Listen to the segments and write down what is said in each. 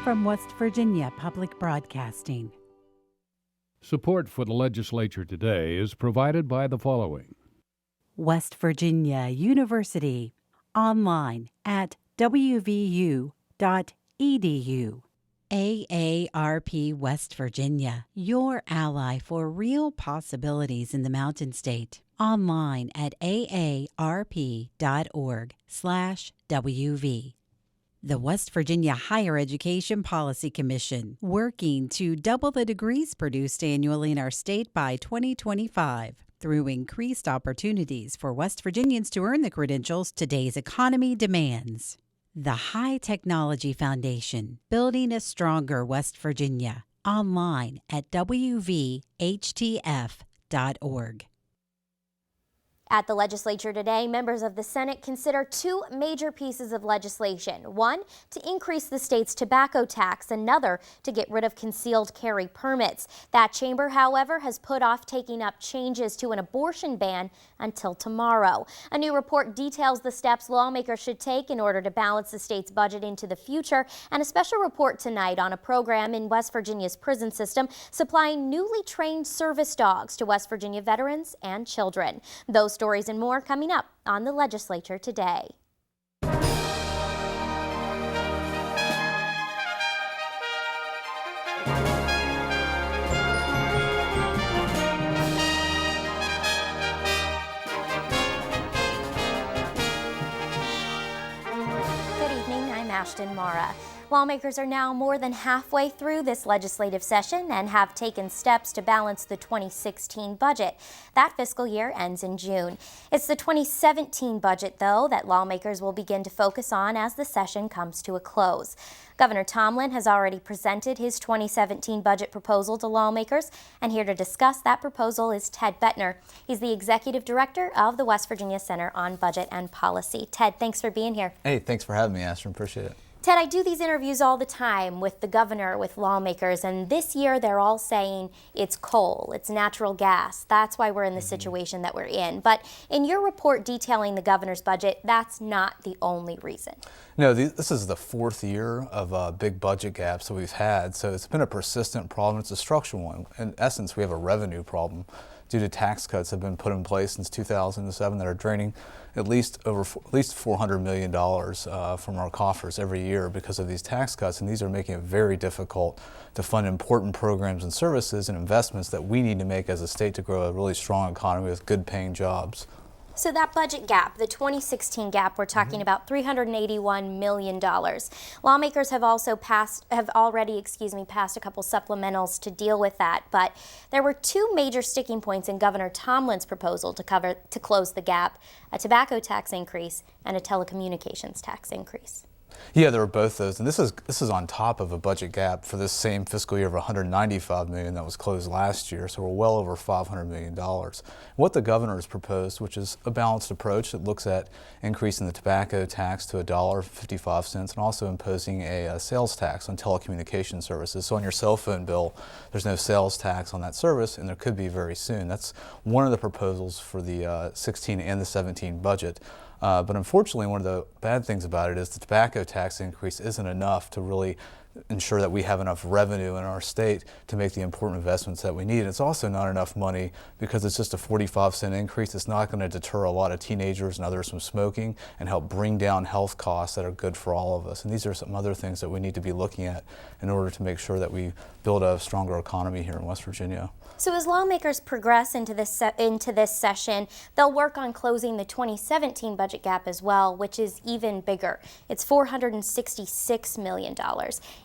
from West Virginia Public Broadcasting. Support for the Legislature Today is provided by the following. West Virginia University, online at wvu.edu. AARP West Virginia, your ally for real possibilities in the Mountain State. Online at aarp.org/WV. The West Virginia Higher Education Policy Commission, working to double the degrees produced annually in our state by 2025 through increased opportunities for West Virginians to earn the credentials today's economy demands. The High Technology Foundation, building a stronger West Virginia. Online at wvhtf.org. At the Legislature today, members of the Senate consider two major pieces of legislation. One, to increase the state's tobacco tax. Another, to get rid of concealed carry permits. That chamber, however, has put off taking up changes to an abortion ban until tomorrow. A new report details the steps lawmakers should take in order to balance the state's budget into the future, and a special report tonight on a program in West Virginia's prison system supplying newly trained service dogs to West Virginia veterans and children. Those stories and more coming up on the Legislature Today. Ashton Mara. Lawmakers are now more than halfway through this legislative session and have taken steps to balance the 2016 budget. That fiscal year ends in June. It's the 2017 budget, though, that lawmakers will begin to focus on as the session comes to a close. Governor Tomblin has already presented his 2017 budget proposal to lawmakers, and here to discuss that proposal is Ted Boettner. He's the executive director of the West Virginia Center on Budget and Policy. Ted, thanks for being here. Hey, thanks for having me, Ashton. Appreciate it. Ted, I do these interviews all the time with the governor, with lawmakers, and this year they're all saying it's coal, it's natural gas. That's why we're in the situation that we're in. But in your report detailing the governor's budget, that's not the only reason. No, this is the fourth year of big budget gaps that we've had, so it's been a persistent problem. It's a structural one. In essence, we have a revenue problem due to tax cuts that have been put in place since 2007 that are draining at least $400 million from our coffers every year because of these tax cuts, and these are making it very difficult to fund important programs and services and investments that we need to make as a state to grow a really strong economy with good paying jobs. So that budget gap, the 2016 gap, we're talking about $381 million. Lawmakers have already passed a couple supplementals to deal with that. But there were two major sticking points in Governor Tomblin's proposal to close the gap: a tobacco tax increase and a telecommunications tax increase. Yeah, there were both those, and this is on top of a budget gap for this same fiscal year of $195 million that was closed last year, so we're well over $500 million. What the governor has proposed, which is a balanced approach that looks at increasing the tobacco tax to $1.55 and also imposing a sales tax on telecommunication services. So on your cell phone bill, there's no sales tax on that service, and there could be very soon. That's one of the proposals for the 16 and the 17 budget. But unfortunately, one of the bad things about it is the tobacco tax increase isn't enough to really ensure that we have enough revenue in our state to make the important investments that we need. It's also not enough money because it's just a 45-cent increase. It's not going to deter a lot of teenagers and others from smoking and help bring down health costs that are good for all of us. And these are some other things that we need to be looking at in order to make sure that we build a stronger economy here in West Virginia. So as lawmakers progress into this session, they'll work on closing the 2017 budget gap as well, which is even bigger. It's $466 million.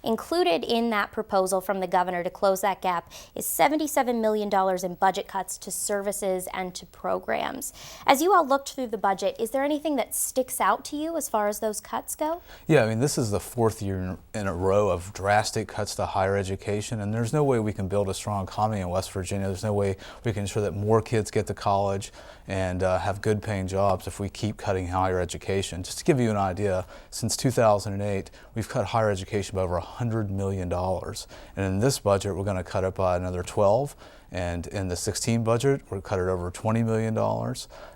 Included in that proposal from the governor to close that gap is $77 million in budget cuts to services and to programs. As you all looked through the budget, is there anything that sticks out to you as far as those cuts go? Yeah, I mean, this is the fourth year in a row of drastic cuts to higher education, and there's no way we can build a strong economy in West Virginia. There's no way we can ensure that more kids get to college and have good paying jobs if we keep cutting higher education. Just to give you an idea, since 2008, we've cut higher education by over $100 million. And in this budget, we're going to cut it by another 12. And in the 16 budget, we're cut it over $20 million.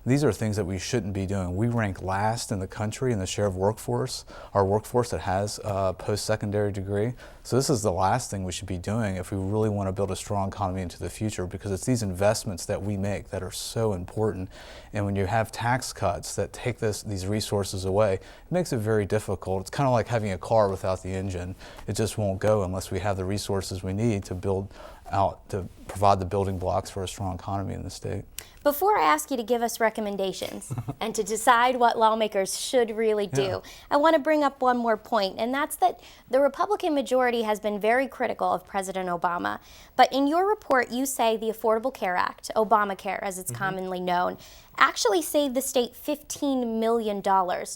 These are things that we shouldn't be doing. We rank last in the country in the share of workforce, our workforce that has a post-secondary degree. So this is the last thing we should be doing if we really want to build a strong economy into the future, because it's these investments that we make that are so important. And when you have tax cuts that take these resources away, it makes it very difficult. It's kind of like having a car without the engine. It just won't go unless we have the resources we need to build out, to provide the building blocks for a strong economy in the state. Before I ask you to give us recommendations and to decide what lawmakers should really do, I want to bring up one more point, and that's that the Republican majority has been very critical of President Obama. But in your report, you say the Affordable Care Act, Obamacare as it's commonly known, actually saved the state $15 million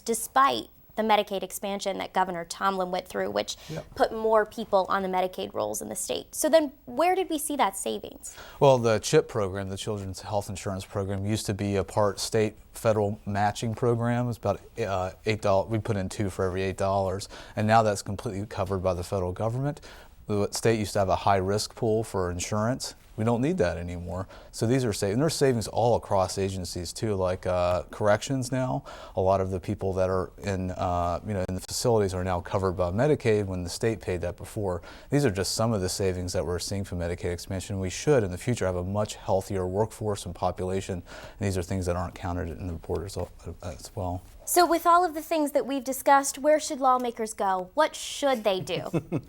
despite the Medicaid expansion that Governor Tomblin went through, which put more people on the Medicaid rolls in the state. So then where did we see that savings? Well, the CHIP program, the Children's Health Insurance Program, used to be a part state federal matching program. It was about $8. We put in $2 for every $8. And now that's completely covered by the federal government. The state used to have a high risk pool for insurance. We don't need that anymore. So these are savings. And there's savings all across agencies too, like corrections now. A lot of the people that are in the facilities are now covered by Medicaid when the state paid that before. These are just some of the savings that we're seeing from Medicaid expansion. We should in the future have a much healthier workforce and population. And these are things that aren't counted in the report as well. So with all of the things that we've discussed, where should lawmakers go? What should they do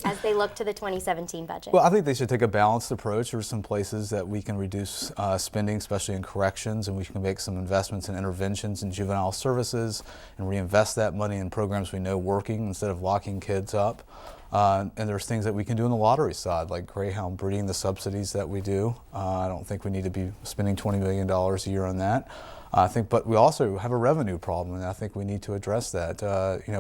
as they look to the 2017 budget? Well, I think they should take a balanced approach. There are some places that we can reduce spending, especially in corrections, and we can make some investments in interventions in juvenile services and reinvest that money in programs we know working instead of locking kids up. And there's things that we can do on the lottery side, like Greyhound breeding, the subsidies that we do. I don't think we need to be spending $20 million a year on that. But we also have a revenue problem, and I think we need to address that.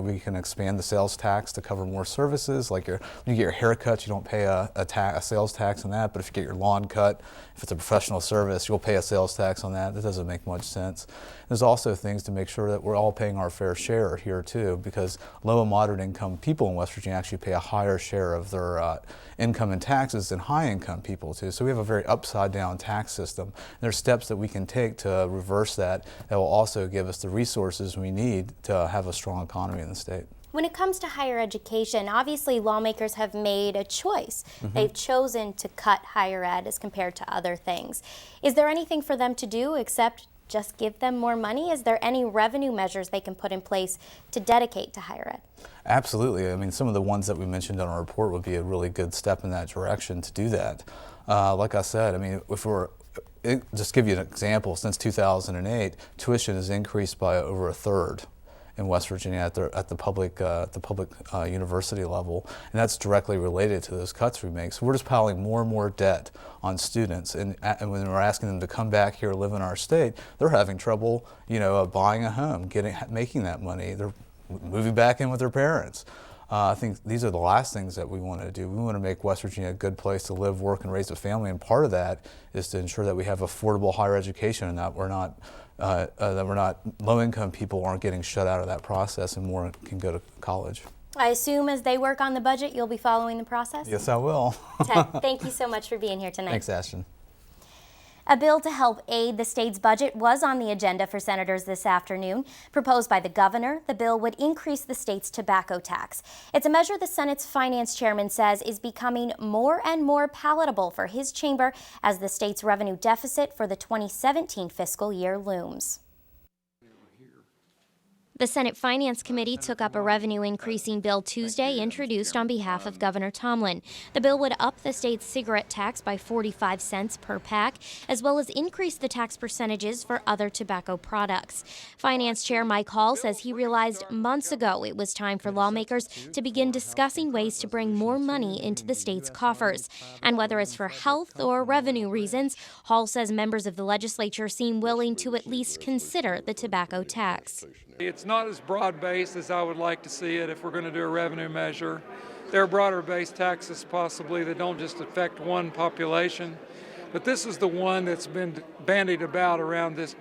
We can expand the sales tax to cover more services. Like when you get your hair cut, you don't pay a sales tax on that. But if you get your lawn cut, if it's a professional service, you'll pay a sales tax on that. That doesn't make much sense. There's also things to make sure that we're all paying our fair share here too, because low and moderate income people in West Virginia actually pay a higher share of their income and taxes than high income people too. So we have a very upside down tax system. There's steps that we can take to reverse that will also give us the resources we need to have a strong economy in the state. When it comes to higher education, obviously lawmakers have made a choice. They've chosen to cut higher ed as compared to other things. Is there anything for them to do except just give them more money? Is there any revenue measures they can put in place to dedicate to higher ed? Absolutely. I mean, some of the ones that we mentioned on our report would be a really good step in that direction to do that. Like I said, I mean, just give you an example, since 2008, tuition has increased by over a third in West Virginia at the public university level, and that's directly related to those cuts we make. So we're just piling more and more debt on students, and when we're asking them to come back here, live in our state, they're having trouble, buying a home, making that money. They're moving back in with their parents. I think these are the last things that we want to do. We want to make West Virginia a good place to live, work, and raise a family, and part of that is to ensure that we have affordable higher education and that we're not low-income people aren't getting shut out of that process and more can go to college. I assume as they work on the budget, you'll be following the process? Yes, I will. Ted, thank you so much for being here tonight. Thanks, Ashton. A bill to help aid the state's budget was on the agenda for senators this afternoon. Proposed by the governor, the bill would increase the state's tobacco tax. It's a measure the Senate's finance chairman says is becoming more and more palatable for his chamber as the state's revenue deficit for the 2017 fiscal year looms. The Senate Finance Committee took up a revenue-increasing bill Tuesday introduced on behalf of Governor Tomblin. The bill would up the state's cigarette tax by 45 cents per pack, as well as increase the tax percentages for other tobacco products. Finance Chair Mike Hall says he realized months ago it was time for lawmakers to begin discussing ways to bring more money into the state's coffers. And whether it's for health or revenue reasons, Hall says members of the legislature seem willing to at least consider the tobacco tax. It's not as broad-based as I would like to see it if we're going to do a revenue measure. There are broader-based taxes possibly that don't just affect one population. but this is the one that's been bandied about around this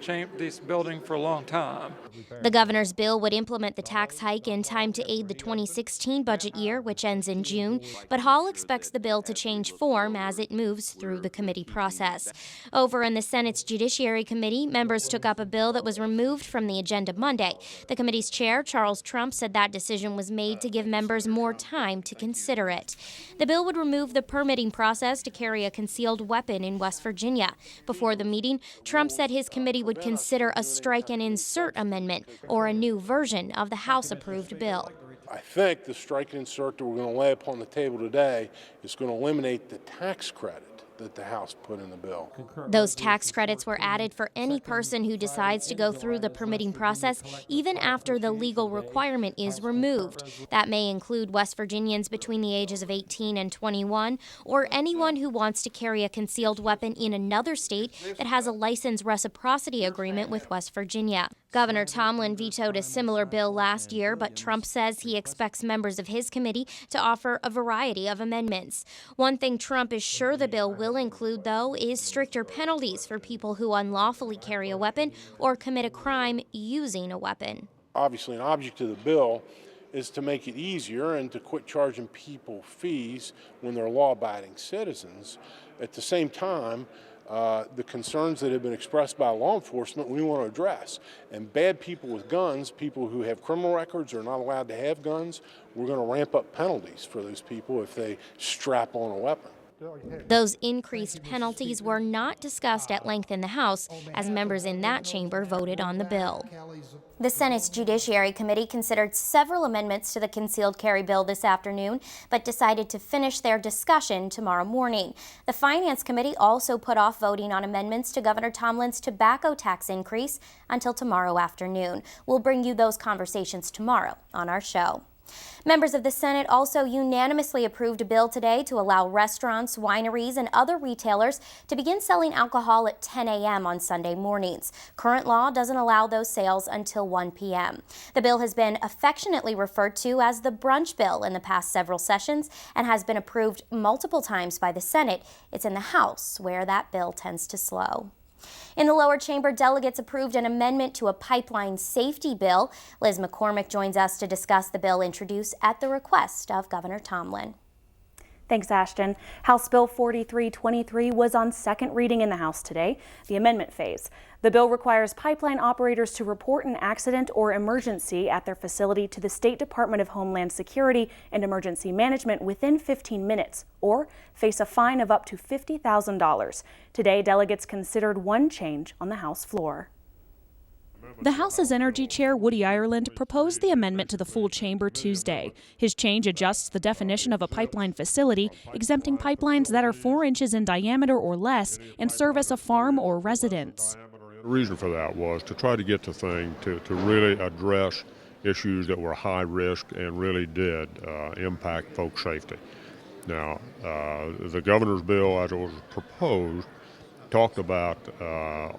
building for a long time. The governor's bill would implement the tax hike in time to aid the 2016 budget year, which ends in June, but Hall expects the bill to change form as it moves through the committee process. Over in the Senate's Judiciary Committee, members took up a bill that was removed from the agenda Monday. The committee's chair, Charles Trump, said that decision was made to give members more time to consider it. The bill would remove the permitting process to carry a concealed weapon in West Virginia. Before the meeting, Trump said his committee would consider a strike and insert amendment or a new version of the House-approved bill. I think the strike and insert that we're going to lay upon the table today is going to eliminate the tax credit that the House put in the bill. Those tax credits were added for any person who decides to go through the permitting process even after the legal requirement is removed. That may include West Virginians between the ages of 18 and 21, or anyone who wants to carry a concealed weapon in another state that has a license reciprocity agreement with West Virginia. Governor Tomblin vetoed a similar bill last year, but Trump says he expects members of his committee to offer a variety of amendments. One thing Trump is sure the bill will include, though, is stricter penalties for people who unlawfully carry a weapon or commit a crime using a weapon. Obviously, an object of the bill is to make it easier and to quit charging people fees when they're law-abiding citizens. At the same time, the concerns that have been expressed by law enforcement we want to address. And bad people with guns, people who have criminal records are not allowed to have guns, we're going to ramp up penalties for those people if they strap on a weapon. Those increased penalties were not discussed at length in the House as members in that chamber voted on the bill. The Senate's Judiciary Committee considered several amendments to the concealed carry bill this afternoon, but decided to finish their discussion tomorrow morning. The Finance Committee also put off voting on amendments to Governor Tomblin's tobacco tax increase until tomorrow afternoon. We'll bring you those conversations tomorrow on our show. Members of the Senate also unanimously approved a bill today to allow restaurants, wineries, and other retailers to begin selling alcohol at 10 a.m. on Sunday mornings. Current law doesn't allow those sales until 1 p.m. The bill has been affectionately referred to as the brunch bill in the past several sessions and has been approved multiple times by the Senate. It's in the House where that bill tends to slow. In the lower chamber, delegates approved an amendment to a pipeline safety bill. Liz McCormick joins us to discuss the bill introduced at the request of Governor Tomblin. Thanks, Ashton. House Bill 4323 was on second reading in the House today, the amendment phase. The bill requires pipeline operators to report an accident or emergency at their facility to the State Department of Homeland Security and Emergency Management within 15 minutes, or face a fine of up to $50,000. Today, delegates considered one change on the House floor. The House's Energy Chair, Woody Ireland, proposed the amendment to the full chamber Tuesday. His change adjusts the definition of a pipeline facility, exempting pipelines that are 4 inches in diameter or less and service a farm or residence. The reason for that was to try to get the thing to really address issues that were high risk and really did impact folks' safety. Now, the governor's bill, as it was proposed, talked about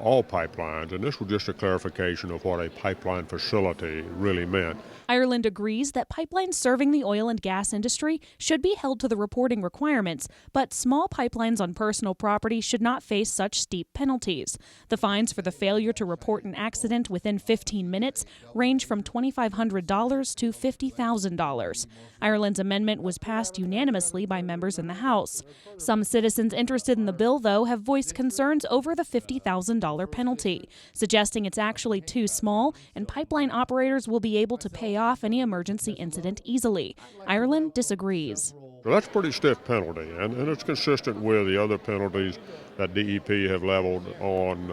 all pipelines, and this was just a clarification of what a pipeline facility really meant. Ireland agrees that pipelines serving the oil and gas industry should be held to the reporting requirements, but small pipelines on personal property should not face such steep penalties. The fines for the failure to report an accident within 15 minutes range from $2,500 to $50,000. Ireland's amendment was passed unanimously by members in the House. Some citizens interested in the bill, though, have voiced concerns over the $50,000 penalty, suggesting it's actually too small and pipeline operators will be able to pay off any emergency incident easily. Ireland disagrees. So that's a pretty stiff penalty, and it's consistent with the other penalties that DEP have leveled on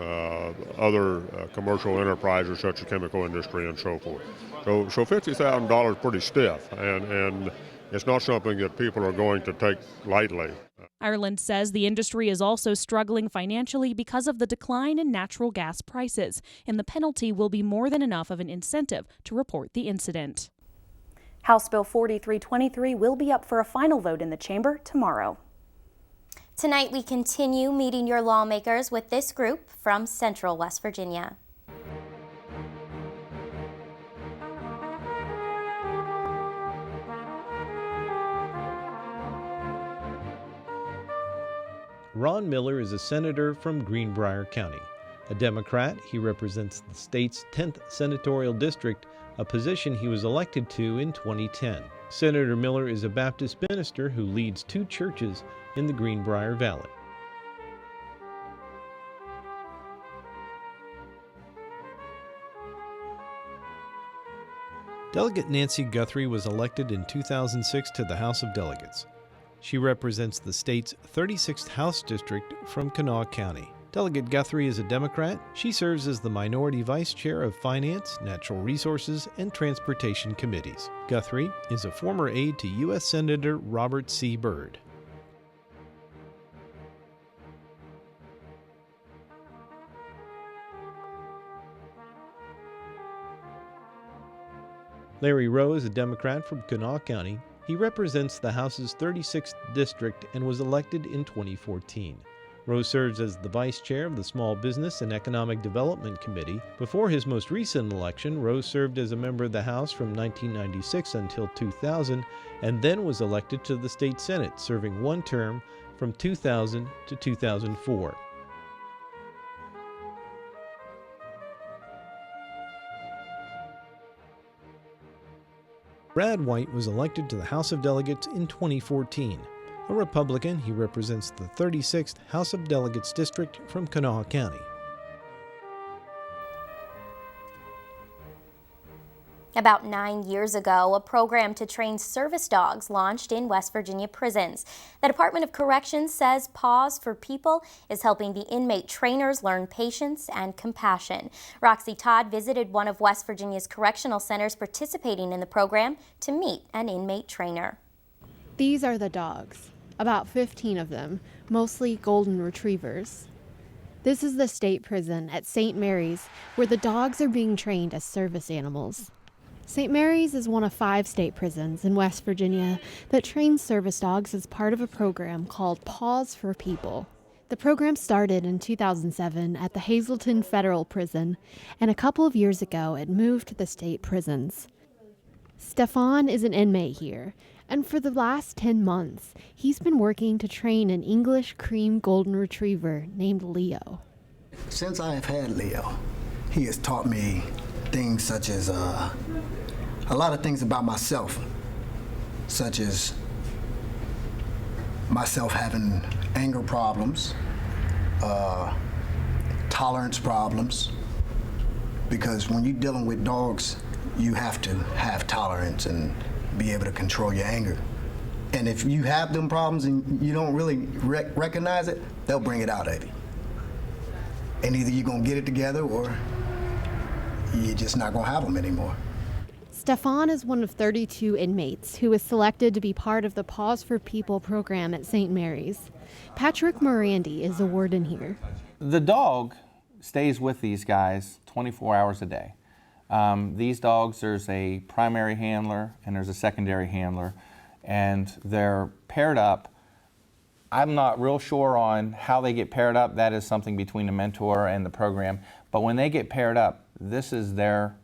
other commercial enterprises such as chemical industry and so forth. So $50,000 is pretty stiff, and it's not something that people are going to take lightly. Ireland says the industry is also struggling financially because of the decline in natural gas prices, and the penalty will be more than enough of an incentive to report the incident. House Bill 4323 will be up for a final vote in the chamber tomorrow. Tonight, we continue meeting your lawmakers with this group from Central West Virginia. Ron Miller is a senator from Greenbrier County. A Democrat, he represents the state's 10th senatorial district, a position he was elected to in 2010. Senator Miller is a Baptist minister who leads 2 churches in the Greenbrier Valley. Delegate Nancy Guthrie was elected in 2006 to the House of Delegates. She represents the state's 36th House District from Kanawha County. Delegate Guthrie is a Democrat. She serves as the Minority Vice Chair of Finance, Natural Resources, and Transportation Committees. Guthrie is a former aide to U.S. Senator Robert C. Byrd. Larry Rowe is a Democrat from Kanawha County. He represents the House's 36th District and was elected in 2014. Rowe serves as the Vice Chair of the Small Business and Economic Development Committee. Before his most recent election, Rowe served as a member of the House from 1996 until 2000 and then was elected to the State Senate, serving 1 term from 2000 to 2004. Brad White was elected to the House of Delegates in 2014. A Republican, he represents the 36th House of Delegates district from Kanawha County. About 9 years ago, a program to train service dogs launched in West Virginia prisons. The Department of Corrections says Paws for People is helping the inmate trainers learn patience and compassion. Roxy Todd visited one of West Virginia's correctional centers participating in the program to meet an inmate trainer. These are the dogs, about 15 of them, mostly golden retrievers. This is the state prison at St. Mary's, where the dogs are being trained as service animals. St. Mary's is one of 5 state prisons in West Virginia that trains service dogs as part of a program called Paws for People. The program started in 2007 at the Hazleton Federal Prison, and a couple of years ago it moved to the state prisons. Stefan is an inmate here, and for the last 10 months, he's been working to train an English cream golden retriever named Leo. Since I have had Leo, he has taught me things such as a lot of things about myself, such as myself having anger problems, tolerance problems, because when you're dealing with dogs, you have to have tolerance and be able to control your anger. And if you have them problems and you don't really recognize it, they'll bring it out of you. And either you're gonna get it together or you're just not gonna have them anymore. Stefan is one of 32 inmates who was selected to be part of the Paws for People program at St. Mary's. Patrick Morandi is a warden here. The dog stays with these guys 24 hours a day. These dogs, there's a primary handler and there's a secondary handler, and they're paired up. I'm not real sure on how they get paired up. That is something between the mentor and the program. But when they get paired up, this is their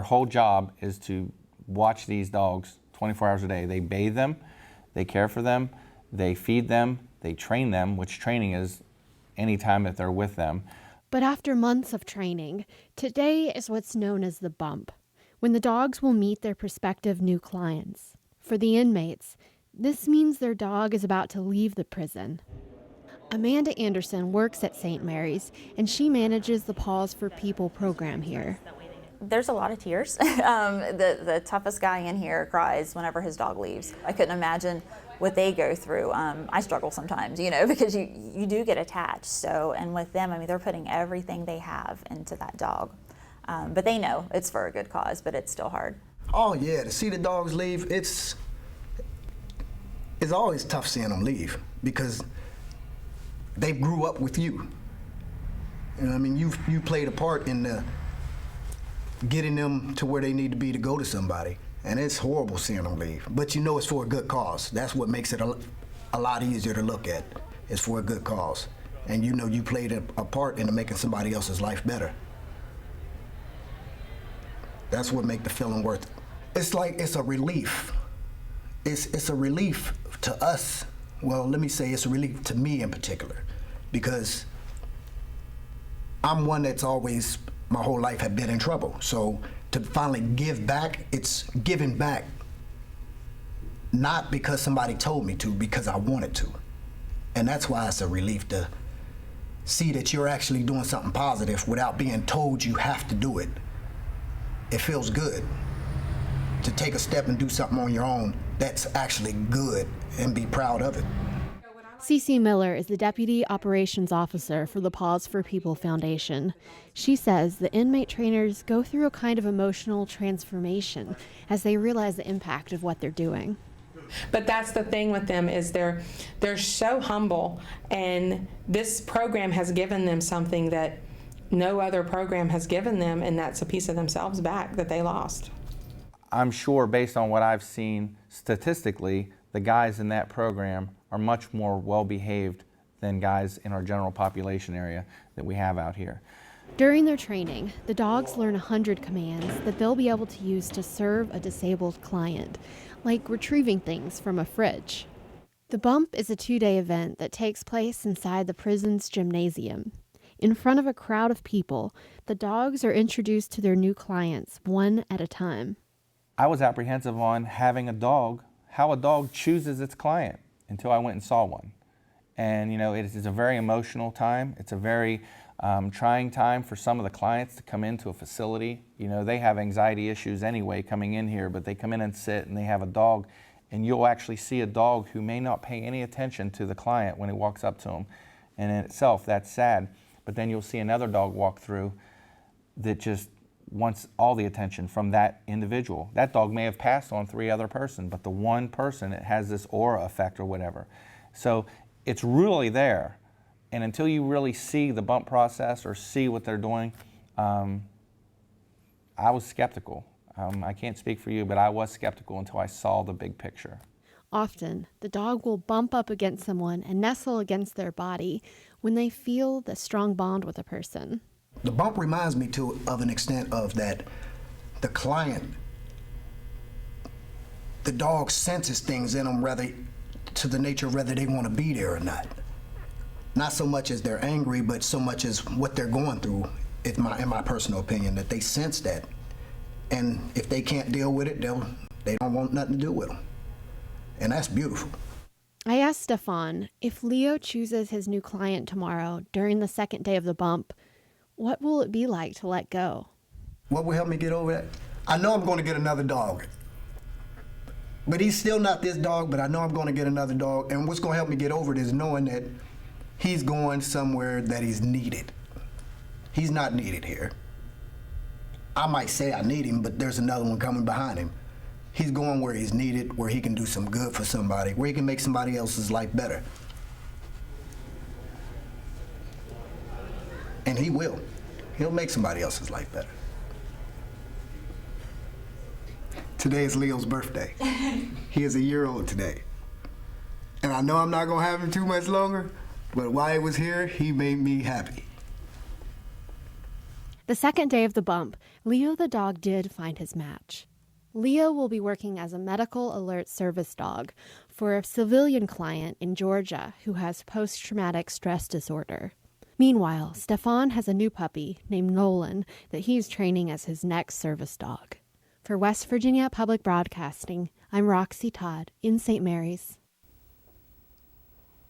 whole job is to watch these dogs 24 hours a day. They bathe them, they care for them, they feed them, they train them, which training is any time that they're with them. But after months of training, today is what's known as the bump, when the dogs will meet their prospective new clients. For the inmates, this means their dog is about to leave the prison. Amanda Anderson works at St. Mary's, and she manages the Paws for People program here. There's a lot of tears. The toughest guy in here cries whenever his dog leaves. I couldn't imagine what they go through. I struggle sometimes, because you do get attached. So, and with them, they're putting everything they have into that dog. But they know it's for a good cause, but it's still hard. Oh yeah, to see the dogs leave, it's always tough seeing them leave because they grew up with you. You played a part in the getting them to where they need to be to go to somebody. And it's horrible seeing them leave. But it's for a good cause. That's what makes it a lot easier to look at. It's for a good cause. And you played a part in making somebody else's life better. That's what makes the feeling worth it. It's a relief. It's a relief to us Well, let me say it's a relief to me in particular, because I'm one that's always, my whole life had been in trouble. So to finally give back, it's giving back, not because somebody told me to, because I wanted to. And that's why it's a relief to see that you're actually doing something positive without being told you have to do it. It feels good to take a step and do something on your own that's actually good and be proud of it. Cece Miller is the Deputy Operations Officer for the Paws for People Foundation. She says the inmate trainers go through a kind of emotional transformation as they realize the impact of what they're doing. But that's the thing with them, is they're so humble, and this program has given them something that no other program has given them, and that's a piece of themselves back that they lost. I'm sure, based on what I've seen statistically, the guys in that program are much more well-behaved than guys in our general population area that we have out here. During their training, the dogs learn 100 commands that they'll be able to use to serve a disabled client, like retrieving things from a fridge. The Bump is a 2-day event that takes place inside the prison's gymnasium. In front of a crowd of people, the dogs are introduced to their new clients one at a time. I was apprehensive on having a dog, how a dog chooses its client, until I went and saw one. And you know, it is a very emotional time. It's a very trying time for some of the clients to come into a facility. You know, they have anxiety issues anyway coming in here, but they come in and sit and they have a dog, and you'll actually see a dog who may not pay any attention to the client when he walks up to him. And in itself, that's sad. But then you'll see another dog walk through that just wants all the attention from that individual. That dog may have passed on 3 other persons, but the one person, it has this aura effect or whatever. So it's really there. And until you really see the bump process or see what they're doing, I was skeptical. I can't speak for you, but I was skeptical until I saw the big picture. Often, the dog will bump up against someone and nestle against their body when they feel the strong bond with a person. The bump reminds me of an extent of that the client, the dog senses things in them to the nature of whether they want to be there or not. Not so much as they're angry, but so much as what they're going through, in my personal opinion, that they sense that. And if they can't deal with it, they don't want nothing to do with them. And that's beautiful. I asked Stefan, if Leo chooses his new client tomorrow during the 2nd day of the bump, what will it be like to let go? What will help me get over that? I know I'm going to get another dog. But he's still not this dog, but I know I'm going to get another dog. And what's going to help me get over it is knowing that he's going somewhere that he's needed. He's not needed here. I might say I need him, but there's another one coming behind him. He's going where he's needed, where he can do some good for somebody, where he can make somebody else's life better. And he will. He'll make somebody else's life better. Today is Leo's birthday. He is a year old today. And I know I'm not gonna have him too much longer, but while he was here, he made me happy. The 2nd day of the bump, Leo the dog did find his match. Leo will be working as a medical alert service dog for a civilian client in Georgia who has post-traumatic stress disorder. Meanwhile, Stefan has a new puppy named Nolan that he's training as his next service dog. For West Virginia Public Broadcasting, I'm Roxy Todd in St. Mary's.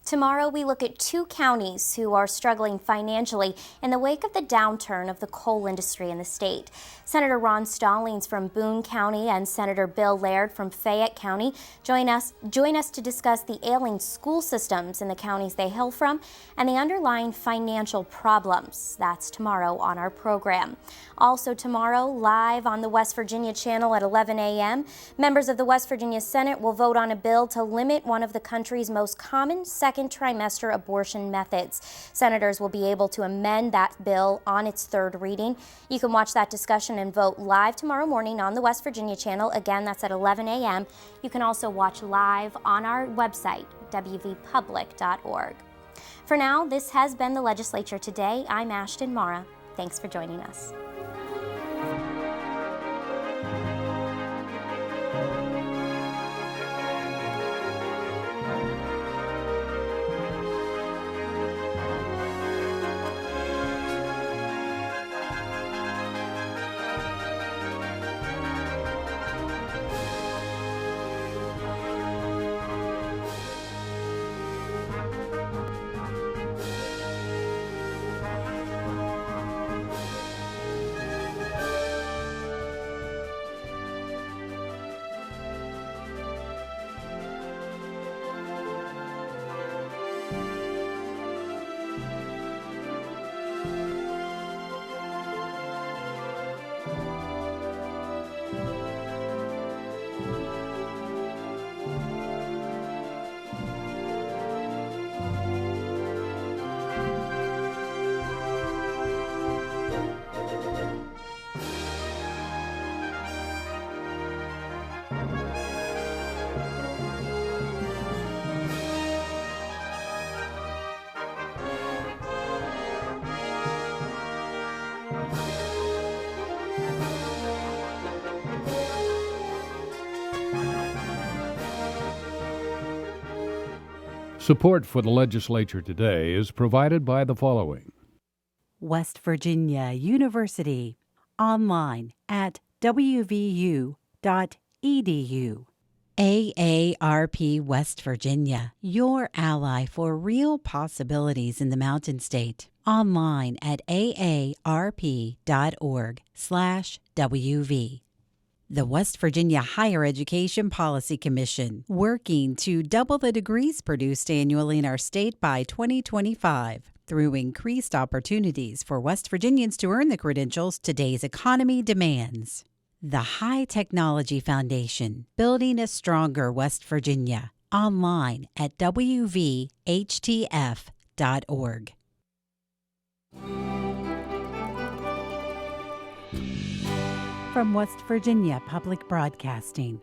Tomorrow we look at 2 counties who are struggling financially in the wake of the downturn of the coal industry in the state. Senator Ron Stallings from Boone County and Senator Bill Laird from Fayette County join us to discuss the ailing school systems in the counties they hail from and the underlying financial problems. That's tomorrow on our program. Also tomorrow, live on the West Virginia channel at 11 a.m., members of the West Virginia Senate will vote on a bill to limit one of the country's most common second trimester abortion methods. Senators will be able to amend that bill on its 3rd reading. You can watch that discussion and vote live tomorrow morning on the West Virginia channel. Again, that's at 11 a.m. You can also watch live on our website, wvpublic.org. For now, this has been the Legislature Today. I'm Ashton Mara. Thanks for joining us. Support for the Legislature Today is provided by the following: West Virginia University, online at wvu.edu. AARP West Virginia, your ally for real possibilities in the Mountain State. Online at aarp.org/WV. The West Virginia Higher Education Policy Commission, working to double the degrees produced annually in our state by 2025. Through increased opportunities for West Virginians to earn the credentials today's economy demands. The High Technology Foundation, building a stronger West Virginia. Online at wvhtf.org. From West Virginia Public Broadcasting,